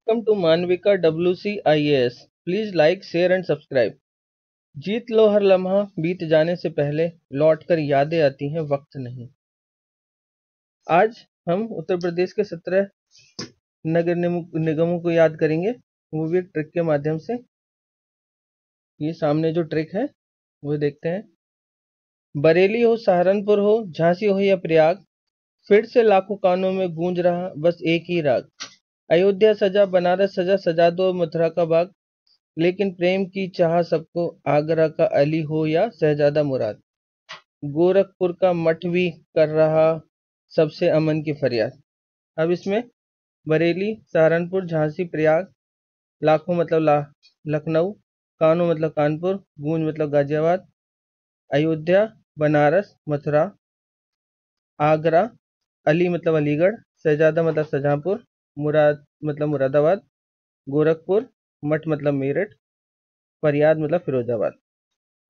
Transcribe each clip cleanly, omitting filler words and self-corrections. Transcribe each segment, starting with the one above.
Welcome to Manvika WCIAS। Please like, share and subscribe. जीत लो हर लम्हा, बीत जाने से पहले लौट कर यादें आती हैं, वक्त नहीं। आज हम उत्तर प्रदेश के 17 नगर निगमों को याद करेंगे, वो भी एक ट्रिक के माध्यम से। ये सामने जो ट्रिक है वो देखते हैं। बरेली हो, सहारनपुर हो, झांसी हो या प्रयाग, फिर से लाखों कानों में गूंज रहा बस एक ही राग। अयोध्या सजा, बनारस सजा, सजा दो मथुरा का बाग, लेकिन प्रेम की चाह सबको, आगरा का अली हो या शहजादा मुराद। गोरखपुर का मठ भी कर रहा सबसे अमन की फरियाद। अब इसमें बरेली, सहारनपुर, झांसी, प्रयाग, लाखों मतलब लखनऊ, कानों मतलब कानपुर, गूंज मतलब गाजियाबाद, अयोध्या, बनारस, मथुरा, आगरा, अली मतलब अलीगढ़, शहजादा मतलब शाहजहांपुर, मुराद मतलब मुरादाबाद, गोरखपुर, मठ मतलब मेरठ, फरियाद मतलब फिरोजाबाद।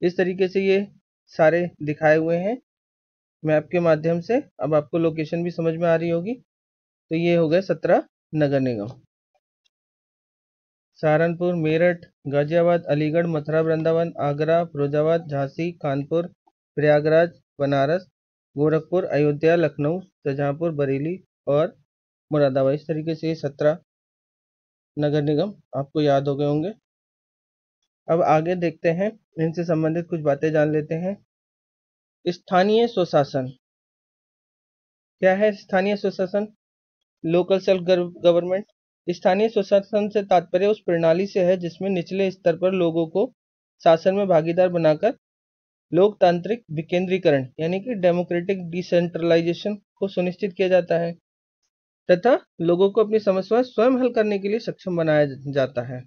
इस तरीके से ये सारे दिखाए हुए हैं मैप के माध्यम से। अब आपको लोकेशन भी समझ में आ रही होगी। तो ये हो गए 17 नगर निगम। सहारनपुर, मेरठ, गाजियाबाद, अलीगढ़, मथुरा, वृंदावन, आगरा, फिरोजाबाद, झांसी, कानपुर, प्रयागराज, बनारस, गोरखपुर, अयोध्या, लखनऊ, शाहजहांपुर, बरेली और मुरादाबाद। इस तरीके से 17 नगर निगम आपको याद हो गए होंगे। अब आगे देखते हैं, इनसे संबंधित कुछ बातें जान लेते हैं। स्थानीय स्वशासन क्या है? स्थानीय स्वशासन, लोकल सेल्फ गवर्नमेंट। स्थानीय स्वशासन से तात्पर्य उस प्रणाली से है जिसमें निचले स्तर पर लोगों को शासन में भागीदार बनाकर लोकतांत्रिक विकेंद्रीकरण यानी कि डेमोक्रेटिक डिसेंट्रलाइजेशन को सुनिश्चित किया जाता है तथा लोगों को अपनी समस्याएं स्वयं हल करने के लिए सक्षम बनाया जाता है।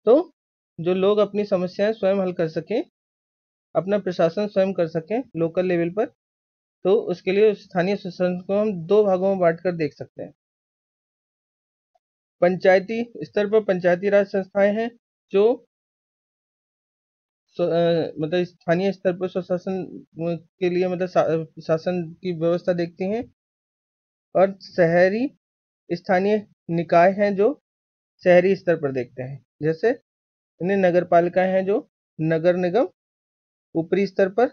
तो जो लोग अपनी समस्याएं स्वयं हल कर सकें, अपना प्रशासन स्वयं कर सकें लोकल लेवल पर, तो उसके लिए स्थानीय स्वशासन को हम दो भागों में बांटकर देख सकते हैं। पंचायती स्तर पर पंचायती राज संस्थाएं हैं जो मतलब स्थानीय स्तर पर स्वशासन के लिए मतलब शासन की व्यवस्था देखती हैं। और शहरी स्थानीय निकाय हैं जो शहरी स्तर पर देखते हैं, जैसे इन्हें नगर पालिकाएं हैं जो नगर निगम ऊपरी स्तर पर,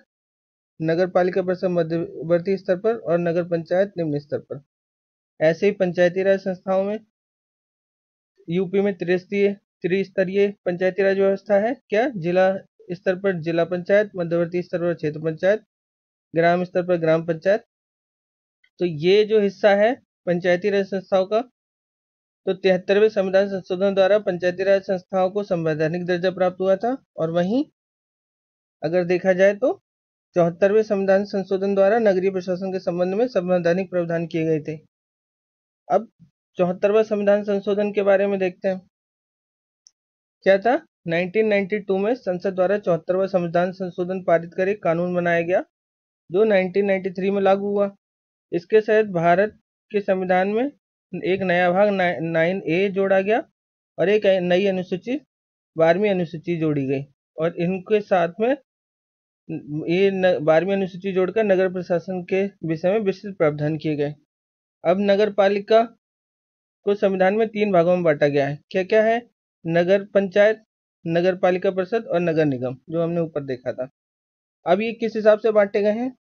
नगर पालिका परिषद मध्यवर्ती स्तर पर और नगर पंचायत निम्न स्तर पर। ऐसे ही पंचायती राज संस्थाओं में यूपी में त्रिस्तरीय पंचायती राज व्यवस्था है। क्या? जिला स्तर पर जिला पंचायत, मध्यवर्ती स्तर पर क्षेत्र पंचायत, ग्राम स्तर पर ग्राम पंचायत। तो ये जो हिस्सा है पंचायती राज संस्थाओं का, तो 73वें संविधान संशोधन द्वारा पंचायती राज संस्थाओं को संवैधानिक दर्जा प्राप्त हुआ था। और वहीं अगर देखा जाए तो 74वें संविधान संशोधन द्वारा नगरीय प्रशासन के संबंध में संवैधानिक प्रावधान किए गए थे। अब 74वां संविधान संशोधन के बारे में देखते हैं। क्या था? 1992 में संसद द्वारा 74वां संविधान संशोधन पारित कर एक कानून बनाया गया जो 1993 में लागू हुआ। इसके तहत भारत के संविधान में एक नया भाग 9A जोड़ा गया और एक नई अनुसूची 12वीं अनुसूची जोड़ी गई। और इनके साथ में ये 12वीं अनुसूची जोड़कर नगर प्रशासन के विषय में विस्तृत प्रावधान किए गए। अब नगर पालिका को संविधान में 3 भागों में बांटा गया है। क्या क्या है? नगर पंचायत, नगर पालिका परिषद और नगर निगम, जो हमने ऊपर देखा था। अब ये किस हिसाब से बांटे गए हैं?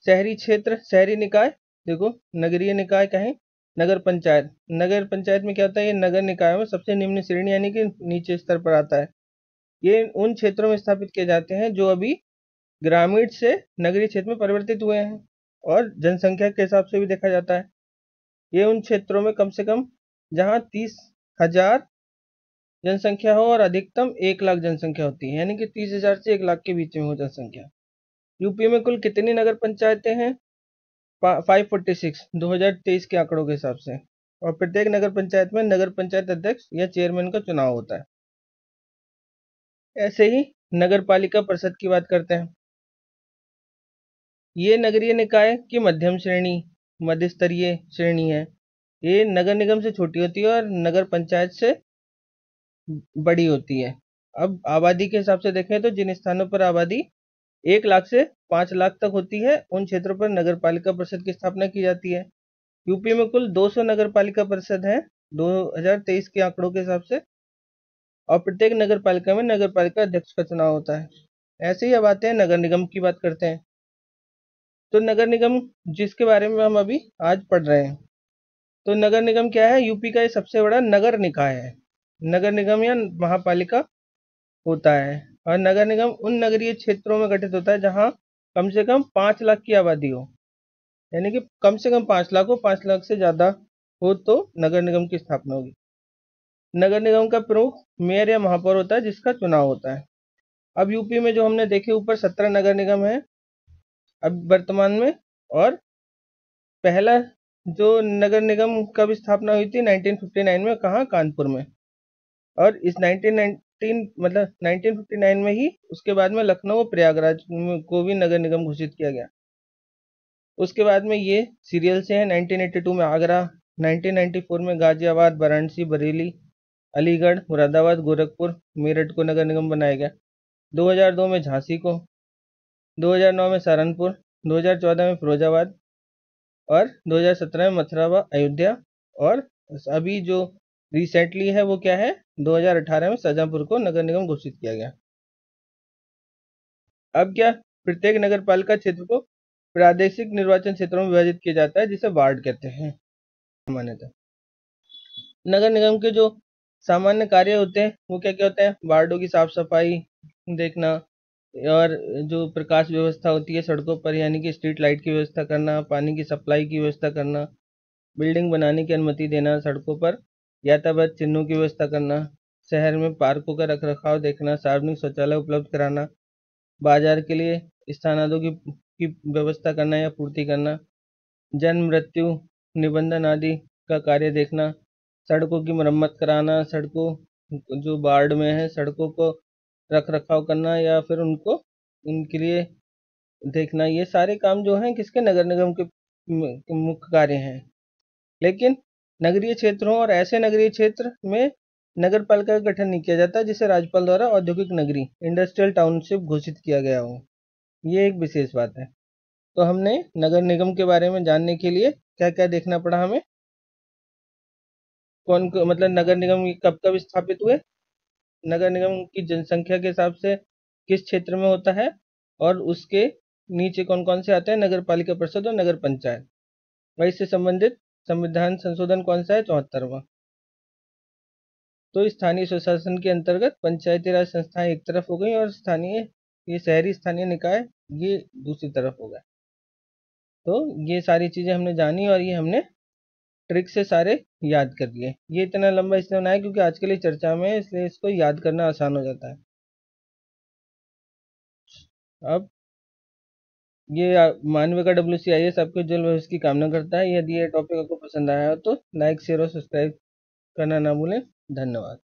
शहरी क्षेत्र, शहरी निकाय, देखो नगरीय निकाय कहें, नगर पंचायत। नगर पंचायत में क्या होता है? ये नगर निकायों में सबसे निम्न श्रेणी यानी कि नीचे स्तर पर आता है। ये उन क्षेत्रों में स्थापित किए जाते हैं जो अभी ग्रामीण से नगरीय क्षेत्र में परिवर्तित हुए हैं और जनसंख्या के हिसाब से भी देखा जाता है। ये उन क्षेत्रों में कम से कम जहां 30,000 जनसंख्या हो और अधिकतम 1 लाख जनसंख्या होती है, यानी कि 30,000 से 1 लाख के बीच में हो जनसंख्या। यूपी में कुल कितनी नगर पंचायतें हैं? 546 2023 के आंकड़ों के हिसाब से। और प्रत्येक नगर पंचायत में नगर पंचायत अध्यक्ष या चेयरमैन का चुनाव होता है। ऐसे ही नगर पालिका परिषद की बात करते हैं। ये नगरीय निकाय की मध्यम श्रेणी, मध्य स्तरीय श्रेणी है। ये नगर निगम से छोटी होती है और नगर पंचायत से बड़ी होती है। अब आबादी के हिसाब से देखें तो जिन स्थानों पर आबादी 1 लाख से 5 लाख तक होती है, उन क्षेत्रों पर नगर पालिका परिषद की स्थापना की जाती है। यूपी में कुल 200 नगर पालिका परिषद है 2023 के आंकड़ों के हिसाब से। और प्रत्येक नगर पालिका में नगर पालिका अध्यक्ष का चुनाव होता है। ऐसे ही अब आते हैं नगर निगम की बात करते हैं। तो नगर निगम जिसके बारे में हम अभी आज पढ़ रहे हैं, तो नगर निगम क्या है? यूपी का ये सबसे बड़ा नगर निकाय है। नगर निगम या महापालिका होता है। और नगर निगम उन नगरीय क्षेत्रों में गठित होता है जहां कम से कम 5 लाख की आबादी हो, यानी कि कम से कम 5 लाख हो, 5 लाख से ज्यादा हो तो नगर निगम की स्थापना होगी। नगर निगम का प्रमुख मेयर या महापौर होता है जिसका चुनाव होता है। अब यूपी में जो हमने देखे ऊपर 17 नगर निगम है अब वर्तमान में। और पहला जो नगर निगम कब स्थापना हुई थी? 1959 में। कहाँ? कानपुर में। और इस 1959 में ही उसके बाद में लखनऊ और प्रयागराज को भी नगर निगम घोषित किया गया। उसके बाद में ये सीरियल से है। 1982 में आगरा, 1994 में गाजियाबाद, वाराणसी, बरेली, अलीगढ़, मुरादाबाद, गोरखपुर, मेरठ को नगर निगम बनाया गया। 2002 में झांसी को, 2009 में सहारनपुर, 2014 में फिरोजाबाद और 2017 में मथुरा व अयोध्या। और अभी जो रिसेंटली है वो क्या है? 2018 में शाहजहांपुर को नगर निगम घोषित किया गया। अब क्या? प्रत्येक नगर पालिका क्षेत्र को प्रादेशिक निर्वाचन क्षेत्रों में विभाजित किया जाता है जिसे वार्ड कहते हैं सामान्यतः। नगर निगम के जो सामान्य कार्य होते हैं वो क्या क्या होते हैं? वार्डों की साफ सफाई देखना, और जो प्रकाश व्यवस्था होती है सड़कों पर, यानी कि स्ट्रीट लाइट की व्यवस्था करना, पानी की सप्लाई की व्यवस्था करना, बिल्डिंग बनाने की अनुमति देना, सड़कों पर यातायात चिन्हों की व्यवस्था करना, शहर में पार्कों का रखरखाव देखना, सार्वजनिक शौचालय उपलब्ध कराना, बाजार के लिए स्थानांतरों की व्यवस्था करना या पूर्ति करना, जन्म मृत्यु निबंधन आदि का कार्य देखना, सड़कों की मरम्मत कराना, सड़कों जो वार्ड में है सड़कों को रख रखाव करना या फिर उनको उनके लिए देखना, ये सारे काम जो हैं किसके? नगर निगम के मुख्य कार्य हैं। लेकिन नगरीय क्षेत्रों और ऐसे नगरीय क्षेत्र में नगर पालिका का गठन नहीं किया जाता जिसे राज्यपाल द्वारा औद्योगिक नगरी इंडस्ट्रियल टाउनशिप घोषित किया गया हो। ये एक विशेष बात है। तो हमने नगर निगम के बारे में जानने के लिए क्या क्या देखना पड़ा हमें? कौन को मतलब नगर निगम कब कब स्थापित हुए, नगर निगम की जनसंख्या के हिसाब से किस क्षेत्र में होता है, और उसके नीचे कौन कौन से आते हैं? नगर पालिका परिषद और नगर पंचायत। वही से संबंधित संविधान संशोधन कौन सा है? 74वां। तो स्थानीय स्वशासन के अंतर्गत पंचायती राज संस्थाएं एक तरफ हो गई और ये शहरी स्थानीय निकाय ये दूसरी तरफ हो गए। तो ये सारी चीजें हमने जानी और ये हमने ट्रिक से सारे याद कर लिए। ये इतना लंबा इसलिए बनाया क्योंकि आज के लिए चर्चा में है, इसलिए इसको याद करना आसान हो जाता है। अब ये मानव का WCIS आपके उज्जवल भविष्य की कामना करता है। यदि ये टॉपिक आपको पसंद आया हो तो लाइक, शेयर और सब्सक्राइब करना ना भूलें। धन्यवाद।